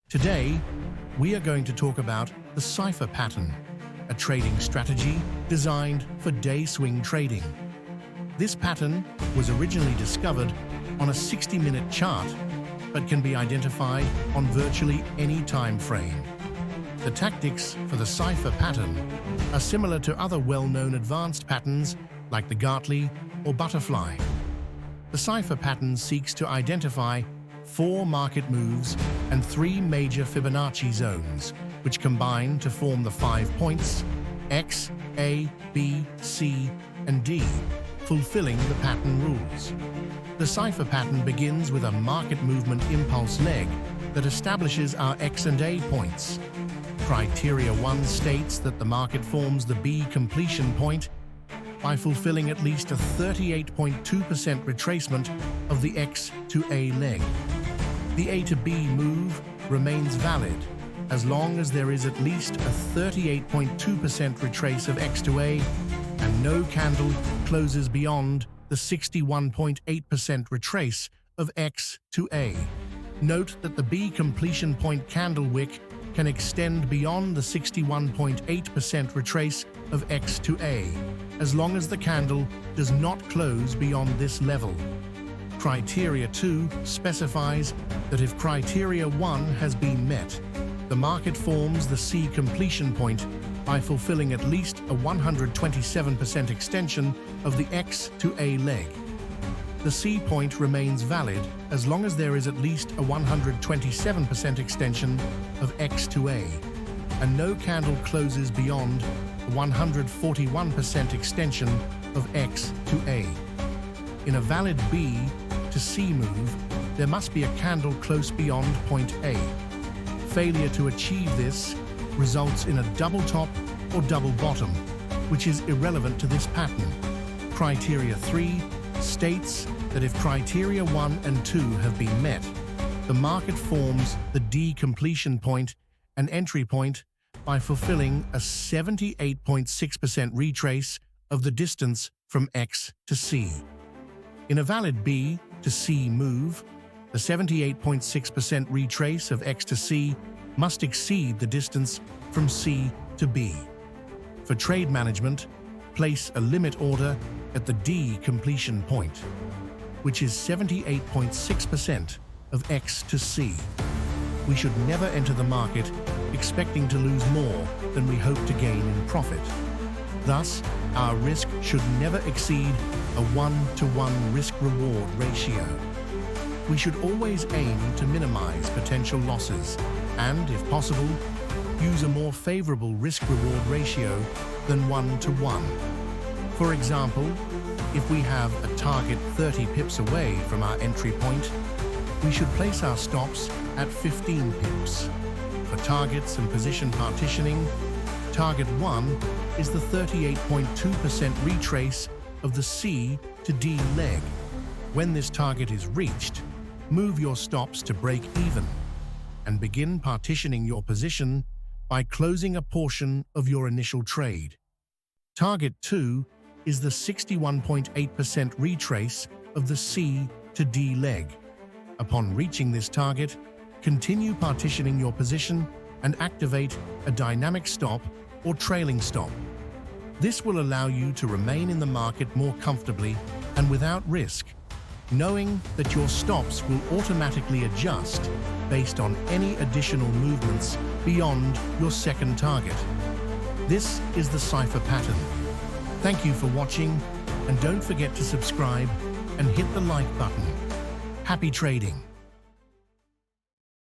Today, we are going to talk about the Cypher Pattern, a trading strategy designed for day swing trading. This pattern was originally discovered on a 60-minute chart, but can be identified on virtually any time frame. The tactics for the Cypher Pattern are similar to other well-known advanced patterns like the Gartley or butterfly. The Cypher Pattern seeks to identify 4 market moves and 3 major Fibonacci zones, which combine to form the 5 points X, A, B, C, and D, fulfilling the pattern rules. The Cypher Pattern begins with a market movement impulse leg that establishes our X and A points. Criteria 1 states that the market forms the B completion point by fulfilling at least a 38.2% retracement of the X to A leg. The A to B move remains valid as long as there is at least a 38.2% retrace of X to A and no candle closes beyond the 61.8% retrace of X to A. Note that the B completion point candle wick can extend beyond the 61.8% retrace of X to A, as long as the candle does not close beyond this level. Criteria 2 specifies that if Criteria 1 has been met, the market forms the C completion point by fulfilling at least a 127% extension of the X to A leg. The C point remains valid as long as there is at least a 127% extension of X to A, and no candle closes beyond a 141% extension of X to A. In a valid B to C move, there must be a candle close beyond point A. Failure to achieve this results in a double top or double bottom, which is irrelevant to this pattern. Criteria 3 states that if Criteria 1 and 2 have been met, the market forms the D completion point and entry point by fulfilling a 78.6% retrace of the distance from X to C. In a valid B to C move, the 78.6% retrace of X to C must exceed the distance from C to B. For trade management, place a limit order at the D completion point, which is 78.6% of X to C. We should never enter the market expecting to lose more than we hope to gain in profit. Thus, our risk should never exceed a 1-to-1 risk-reward ratio. We should always aim to minimize potential losses and, if possible, use a more favorable risk-reward ratio than 1-to-1. For example, if we have a target 30 pips away from our entry point, we should place our stops at 15 pips. For targets and position partitioning, target 1 is the 38.2% retrace of the C to D leg. When this target is reached, move your stops to break even and begin partitioning your position by closing a portion of your initial trade. Target 2 is the 61.8% retrace of the C to D leg. Upon reaching this target, continue partitioning your position and activate a dynamic stop or trailing stop. This will allow you to remain in the market more comfortably and without risk, knowing that your stops will automatically adjust based on any additional movements beyond your second target. This is the Cypher Pattern. Thank you for watching, and don't forget to subscribe and hit the like button. Happy trading!